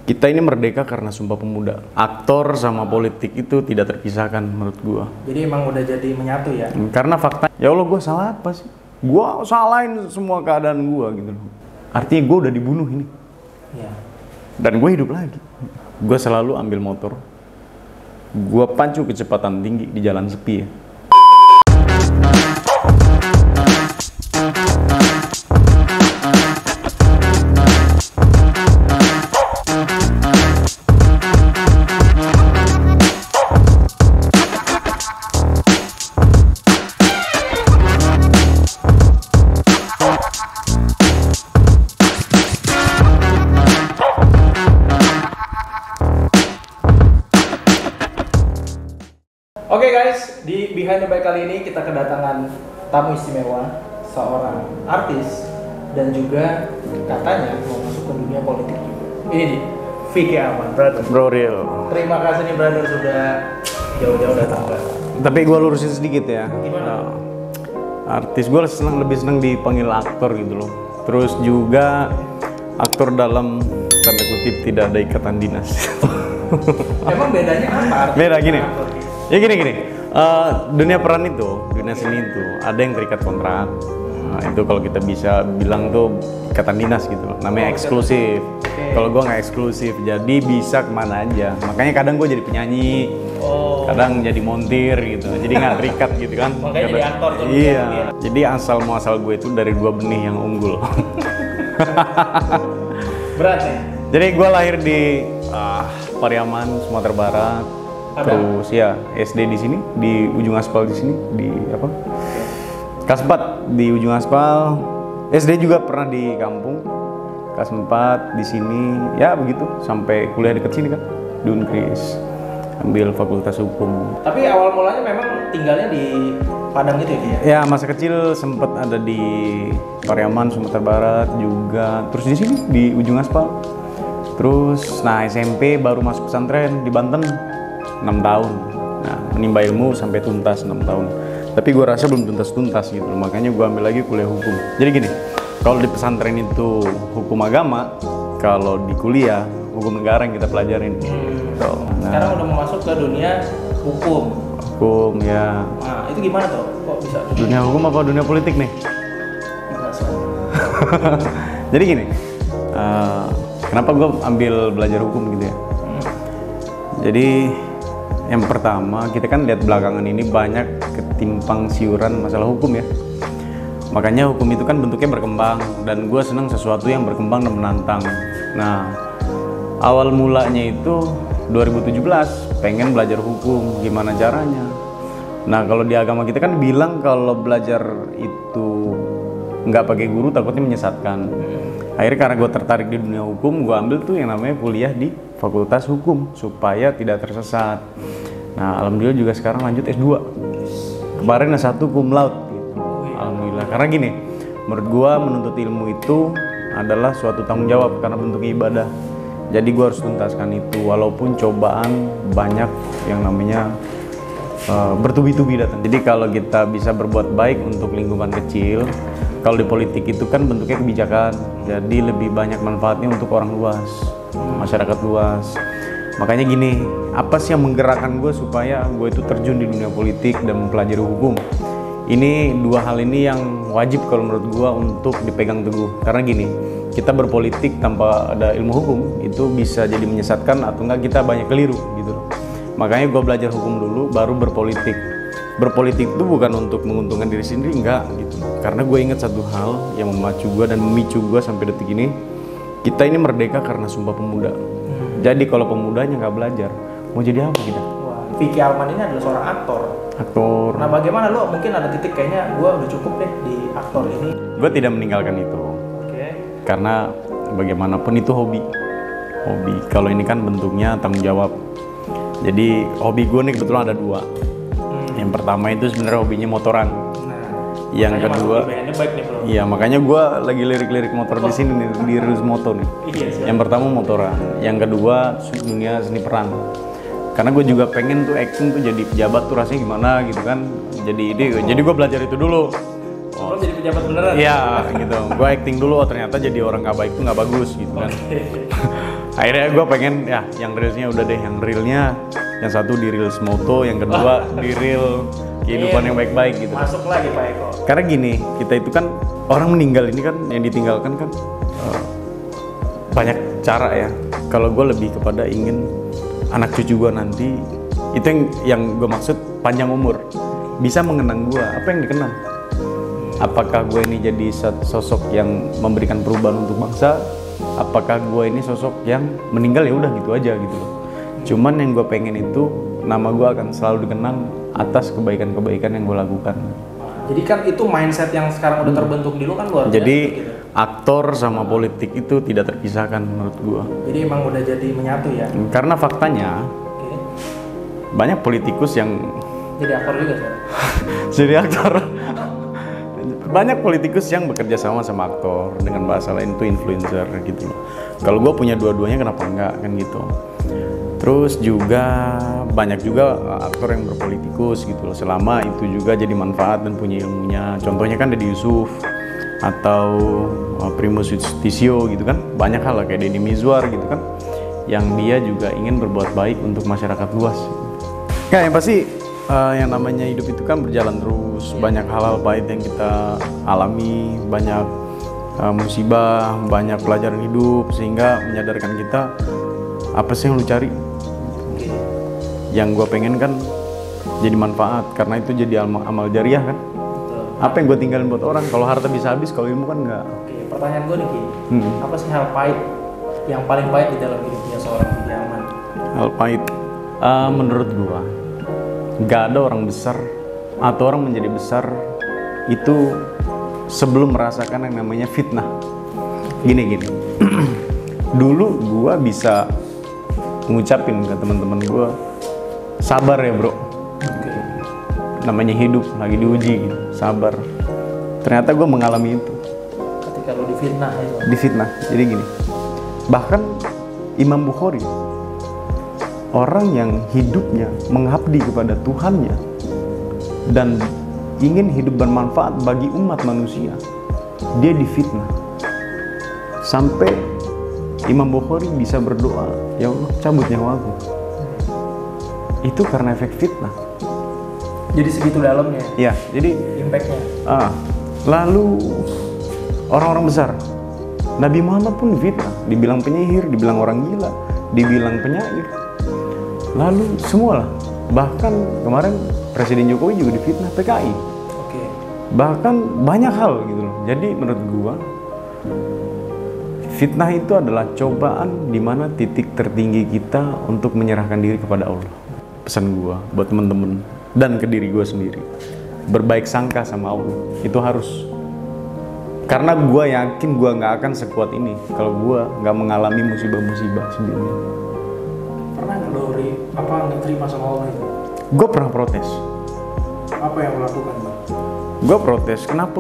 Kita ini merdeka karena Sumpah Pemuda. Aktor sama politik itu tidak terpisahkan menurut gua. Jadi emang udah jadi menyatu ya? Karena fakta, ya Allah gua salah apa sih? Gua salahin semua keadaan gua gitu loh. Artinya gua udah dibunuh ini. Iya. Dan gua hidup lagi. Gua selalu ambil motor. Gua pacu kecepatan tinggi di jalan sepi ya. Oke guys, di Behind the Bike kali ini kita kedatangan tamu istimewa, seorang artis dan juga katanya mau masuk ke dunia politik juga. Ini nih, Vicky Alman, brother. Bro real. Terima kasih nih brother sudah jauh-jauh datang. Tapi gua lurusin sedikit ya. Gimana? Artis gua lebih senang dipanggil aktor gitu loh. Terus juga aktor dalam tanda kutip tidak ada ikatan dinas. Emang bedanya apa? Beda gini. Aktor? Ya gini. Dunia peran itu, dunia seni itu ada yang terikat kontrak. Nah, itu kalau kita bisa bilang tuh ikatan dinas gitu loh. Namanya eksklusif. Okay. Kalau gua nggak eksklusif, jadi bisa kemana aja. Makanya kadang gua jadi penyanyi, kadang jadi montir gitu. Jadi nggak terikat gitu kan. Makanya jadi aktor tuh. Iya. Jadi asal muasal gue itu dari dua benih yang unggul. Berat ya? Jadi gue lahir di Pariaman, Sumatera Barat. Terus ya SD di sini, di ujung aspal di sini, di apa? Kelas 4 di ujung aspal. SD juga pernah di kampung. Kelas 4 di sini, ya begitu sampai kuliah deket sini kan, di Unkris. Ambil Fakultas Hukum. Tapi awal mulanya memang tinggalnya di Padang gitu ya? Ya masa kecil sempet ada di Pariaman, Sumatera Barat juga. Terus di sini di ujung aspal. Terus, nah SMP baru masuk pesantren di Banten 6 tahun. Nah, menimba ilmu sampai tuntas 6 tahun. Tapi gue rasa belum tuntas-tuntas gitu, makanya gue ambil lagi kuliah hukum. Jadi gini, kalau di pesantren itu hukum agama, kalau di kuliah hukum negara yang kita pelajarin. Nah, sekarang udah mau masuk ke dunia hukum. Hukum ya. Nah, itu gimana tuh? Kok bisa? Dunia hukum apa dunia politik nih? Enggak soal. Jadi gini, kenapa gue ambil belajar hukum gitu ya? Jadi yang pertama, kita kan lihat belakangan ini banyak ketimpang siuran masalah hukum ya. Makanya hukum itu kan bentuknya berkembang, dan gue senang sesuatu yang berkembang dan menantang. Nah, awal mulanya itu 2017 pengen belajar hukum, gimana caranya? Nah, kalau di agama kita kan bilang kalau belajar itu nggak pakai guru takutnya menyesatkan. Akhirnya karena gue tertarik di dunia hukum, gue ambil tuh yang namanya kuliah di Fakultas Hukum supaya tidak tersesat. Nah, alhamdulillah juga sekarang lanjut S2. Kemarin S1 cum laude gitu. Alhamdulillah. Karena gini, menurut gue menuntut ilmu itu adalah suatu tanggung jawab karena bentuknya ibadah. Jadi gue harus tuntaskan itu walaupun cobaan banyak yang namanya bertubi-tubi datang. Jadi kalau kita bisa berbuat baik untuk lingkungan kecil, kalau di politik itu kan bentuknya kebijakan, jadi lebih banyak manfaatnya untuk orang luas, masyarakat luas. Makanya gini, apa sih yang menggerakkan gue supaya gue itu terjun di dunia politik dan mempelajari hukum? Ini dua hal ini yang wajib kalau menurut gue untuk dipegang teguh. Karena gini, kita berpolitik tanpa ada ilmu hukum itu bisa jadi menyesatkan atau enggak kita banyak keliru gitu loh. Makanya gue belajar hukum dulu baru berpolitik. Berpolitik itu bukan untuk menguntungkan diri sendiri, enggak gitu. Karena gue ingat satu hal yang memacu gue dan memicu gue sampai detik ini, kita ini merdeka karena Sumpah Pemuda. Jadi kalau pemudanya nggak belajar, mau jadi apa kita? Wah, Vicky Alman ini adalah seorang aktor. Aktor. Nah, bagaimana lo mungkin ada titik kayaknya gue udah cukup deh di aktor ini? Gue tidak meninggalkan itu. Oke. Karena bagaimanapun itu hobi. Hobi. Kalau ini kan bentuknya tanggung jawab. Jadi hobi gue nih kebetulan ada dua. Yang pertama itu sebenarnya hobinya motoran. Yang kedua, iya makanya gue lagi lirik-lirik motor di sini nih, di Rus Moto nih. Yang pertama motoran, yang kedua dunia seni peran. Karena gue juga pengen tuh acting tuh jadi pejabat tuh rasanya gimana gitu kan. Jadi gue belajar itu dulu. Lo jadi pejabat beneran? Iya gitu. Gue acting dulu, ternyata jadi orang nggak baik tuh nggak bagus gitu kan. Akhirnya gue pengen ya yang realnya udah deh, yang realnya yang satu di reels moto, yang kedua di real kehidupan yang baik-baik gitu. Masuk lagi Pak Eko. Karena gini, kita itu kan orang meninggal ini kan yang ditinggalkan kan banyak cara ya. Kalau gue lebih kepada ingin anak cucu gue nanti itu yang gue maksud panjang umur, bisa mengenang gue, apa yang dikenang. Apakah gue ini jadi sosok yang memberikan perubahan untuk bangsa? Apakah gue ini sosok yang meninggal ya udah gitu aja gitu loh. Cuman yang gue pengen itu nama gue akan selalu dikenang atas kebaikan-kebaikan yang gue lakukan. Jadi kan itu mindset yang sekarang udah terbentuk di lu kan luar biasa. Jadi gitu. aktor sama politik itu tidak terpisahkan menurut gue. Jadi emang udah jadi menyatu ya. Karena faktanya Oke. banyak politikus yang Jadi aktor juga sih. jadi aktor. Banyak politikus yang bekerja sama aktor, dengan bahasa lain itu influencer gitu. Kalau gue punya dua-duanya kenapa enggak kan gitu. Terus juga banyak juga aktor yang berpolitikus gitu loh, selama itu juga jadi manfaat dan punya ilmunya. Contohnya kan Deddy Yusuf atau Primus Yustisio gitu kan. Banyak hal lah kayak Deddy Mizwar gitu kan, yang dia juga ingin berbuat baik untuk masyarakat luas. Ya yang pasti yang namanya hidup itu kan berjalan terus, banyak hal-hal pahit yang kita alami, banyak musibah, banyak pelajaran hidup, sehingga menyadarkan kita apa sih yang lu cari. Yang gue pengen kan jadi manfaat, karena itu jadi amal jariah kan. Apa yang gue tinggalin buat orang, kalau harta bisa habis, kalau ilmu kan enggak. Oke, pertanyaan gue nih Ki, apa sih hal pahit yang paling pahit di dalam hidupnya seorang budayawan? Hal pahit, menurut gue nggak ada orang besar atau orang menjadi besar itu sebelum merasakan yang namanya fitnah. Gini dulu gue bisa ngucapin ke teman-teman gue, sabar ya bro, namanya hidup lagi diuji gitu, sabar. Ternyata gue mengalami itu Ketika lo difitnah itu. difitnah. Jadi gini, bahkan Imam Bukhari, orang yang hidupnya mengabdi kepada Tuhannya dan ingin hidup bermanfaat bagi umat manusia, dia difitnah. Sampai Imam Bukhari bisa berdoa, ya Allah cabut nyawaku. Itu karena efek fitnah. Jadi segitu dalamnya Ya, jadi impactnya. lalu orang-orang besar, Nabi Muhammad pun difitnah, dibilang penyihir, dibilang orang gila, dibilang penyair. Lalu semua lah, bahkan kemarin Presiden Jokowi juga difitnah PKI. Oke. Bahkan banyak hal gitu loh. Jadi menurut gua fitnah itu adalah cobaan di mana titik tertinggi kita untuk menyerahkan diri kepada Allah. Pesan gua buat temen-temen dan ke diri gua sendiri, berbaik sangka sama Allah itu harus. Karena gua yakin gua nggak akan sekuat ini kalau gua nggak mengalami musibah-musibah sebelumnya. Pernah nggak lo nggak terima sama Allah itu? Gue pernah protes. Apa yang lo lakukan Bang? Gue protes, kenapa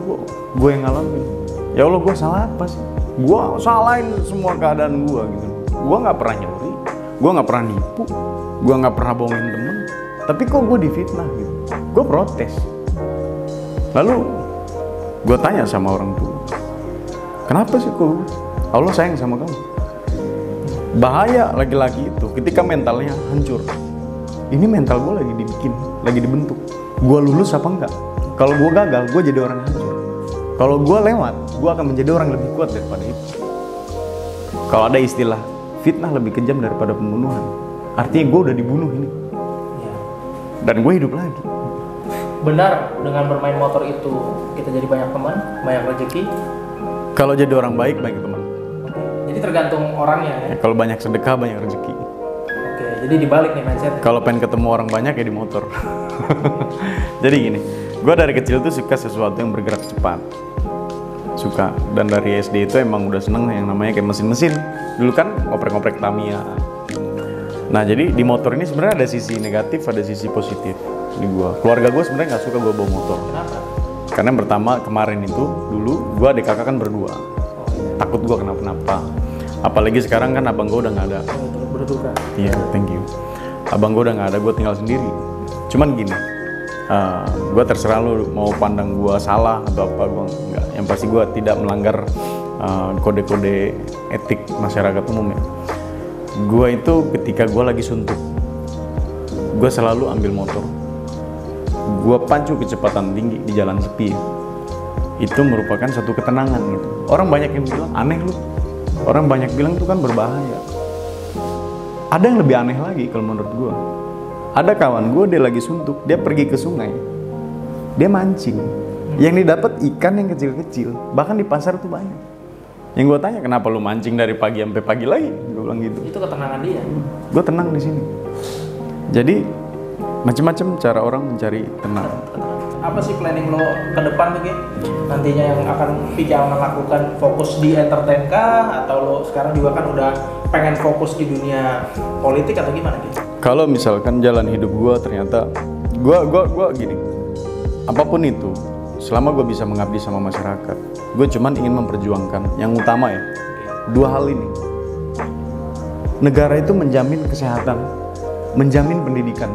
gue yang ngalamin? Ya Allah, gue salah apa sih? Gue salahin semua keadaan gue gitu. Gue nggak pernah nyuri, gue nggak pernah nipu, gue nggak pernah bohongin temen. Tapi kok gue difitnah gitu? Gue protes. Lalu gue tanya sama orang tua, kenapa sih kok Allah sayang sama kamu? Bahaya laki-laki itu ketika mentalnya hancur. Ini mental gue lagi dibikin, lagi dibentuk. Gue lulus apa enggak? Kalau gue gagal, gue jadi orang yang hancur. Kalau gue lewat, gue akan menjadi orang yang lebih kuat daripada itu. Kalau ada istilah fitnah lebih kejam daripada pembunuhan, artinya gue udah dibunuh ini. Ya. Dan gue hidup lagi. Benar, dengan bermain motor itu kita jadi banyak teman, banyak rezeki. Kalau jadi orang baik, banyak teman. Oke. Jadi tergantung orangnya ya. Kalau banyak sedekah, banyak rezeki. Oke, jadi dibalik nih mindset. Kalau pengen ketemu orang banyak ya di motor. Jadi gini, gue dari kecil tuh suka sesuatu yang bergerak cepat. Suka. Dan dari SD itu emang udah seneng yang namanya kayak mesin-mesin. Dulu kan ngoprek-ngoprek Tamiya. Nah jadi di motor ini sebenarnya ada sisi negatif, ada sisi positif di gue. Keluarga gue sebenarnya nggak suka gue bawa motor. Kenapa? Karena yang pertama kemarin itu dulu gue adik kakak kan berdua. Takut gue kenapa-napa. Apalagi sekarang kan abang gue udah nggak ada. Berduka. Iya, thank you. Abang gue udah nggak ada, gue tinggal sendiri. Cuman gini, gue terserah lu mau pandang gue salah atau apa, gue nggak. Yang pasti gue tidak melanggar kode-kode etik masyarakat umum ya. Gue itu ketika gue lagi suntuk, gue selalu ambil motor, gue pacu kecepatan tinggi di jalan sepi. Itu merupakan satu ketenangan gitu. Orang banyak yang bilang aneh lu, orang banyak bilang itu kan berbahaya. Ada yang lebih aneh lagi kalau menurut gue. Ada kawan gue, dia lagi suntuk, dia pergi ke sungai, dia mancing, yang didapat ikan yang kecil-kecil, bahkan di pasar tuh banyak. Yang gue tanya, kenapa lu mancing dari pagi sampai pagi lagi? Gue bilang gitu. Itu ketenangan dia. Gue tenang di sini. Jadi macam-macam cara orang mencari tenang. Apa sih planning lo ke depan tuh, Ki? Nantinya yang akan Vicky Alman lakukan, fokus di entertain kah? Atau lo sekarang juga kan udah pengen fokus di dunia politik atau gimana, Ki? Kalau misalkan jalan hidup gue ternyata, gue gini, apapun itu, selama gue bisa mengabdi sama masyarakat, gue cuman ingin memperjuangkan yang utama ya, dua hal ini. Negara itu menjamin kesehatan, menjamin pendidikan,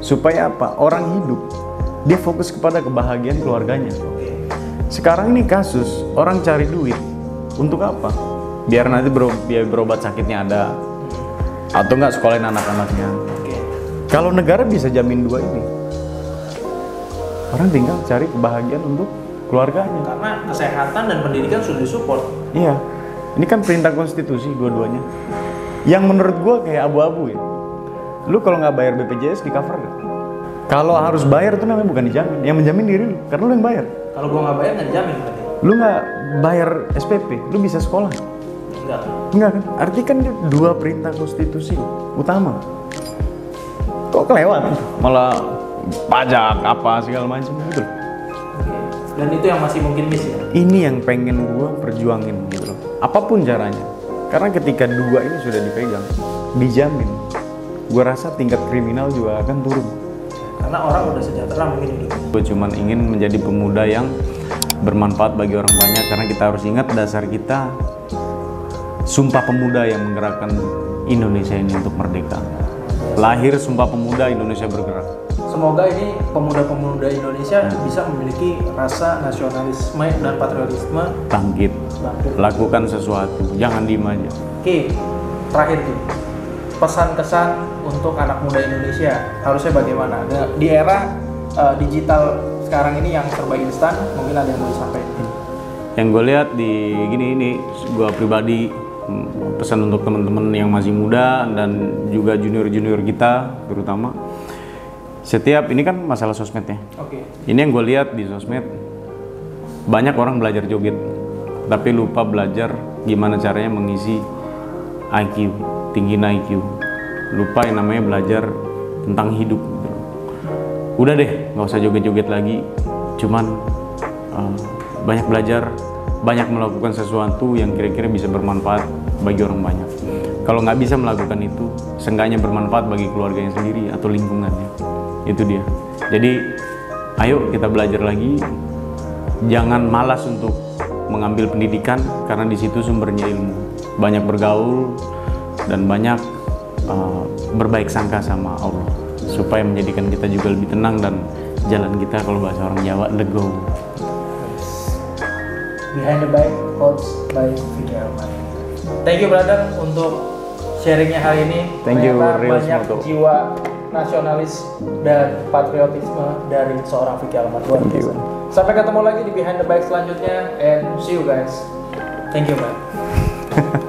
supaya apa? Orang hidup, dia fokus kepada kebahagiaan keluarganya. Sekarang ini kasus, orang cari duit, untuk apa? Biar nanti biaya berobat sakitnya ada, atau enggak sekolahin anak-anaknya. Kalau negara bisa jamin dua ini, orang tinggal cari kebahagiaan untuk keluarganya. Karena kesehatan dan pendidikan sudah disupport. Iya, ini kan perintah konstitusi dua-duanya. Yang menurut gua kayak abu-abu ya. Lu kalau nggak bayar BPJS di cover gak? Kalau harus bayar tuh namanya bukan dijamin, yang menjamin diri lu, karena lu yang bayar. Kalau gua nggak bayar nggak dijamin berarti. Lu nggak bayar SPP, lu bisa sekolah? Enggak kan? Arti kan dua perintah konstitusi utama. Kok kelewat? Malah pajak apa segala macam gitu. Dan itu yang masih mungkin miss ya? Ini yang pengen gua perjuangin gitu loh. Apapun caranya. Karena ketika dua ini sudah dipegang, dijamin, gua rasa tingkat kriminal juga akan turun. Karena orang udah sejahtera mungkin hidupnya. Gua cuman ingin menjadi pemuda yang bermanfaat bagi orang banyak, karena kita harus ingat dasar kita Sumpah Pemuda yang menggerakkan Indonesia ini untuk merdeka. Lahir Sumpah Pemuda, Indonesia bergerak. Semoga ini pemuda-pemuda Indonesia bisa memiliki rasa nasionalisme dan patriotisme. Bangkit, lakukan sesuatu, jangan diem aja. Oke, terakhir tuh, pesan-kesan untuk anak muda Indonesia harusnya bagaimana? Di era digital sekarang ini yang serba instan, mungkin ada yang mau disampaikan. Yang gue lihat di ini gue pribadi pesan untuk teman-teman yang masih muda dan juga junior-junior kita terutama, setiap ini kan masalah sosmed ya. Ini yang gue lihat di sosmed, banyak orang belajar joget tapi lupa belajar gimana caranya mengisi IQ, tinggiin IQ, lupa yang namanya belajar tentang hidup. Udah deh, nggak usah joget-joget lagi, cuman banyak belajar, banyak melakukan sesuatu yang kira-kira bisa bermanfaat bagi orang banyak. Kalau nggak bisa melakukan itu, seenggaknya bermanfaat bagi keluarganya sendiri atau lingkungannya. Itu dia. Jadi, ayo kita belajar lagi. Jangan malas untuk mengambil pendidikan, karena di situ sumbernya ilmu. Banyak bergaul dan banyak berbaik sangka sama Allah, supaya menjadikan kita juga lebih tenang dan jalan kita, kalau bahasa orang Jawa, legowo. Behind the Bike Coach by Vicky Alman. Thank you brother untuk sharingnya hari ini. Thank you, banyak jiwa nasionalis dan patriotisme dari seorang Vicky Alman. Luar biasa. Sampai ketemu lagi di Behind the Bike selanjutnya, and see you guys. Thank you man.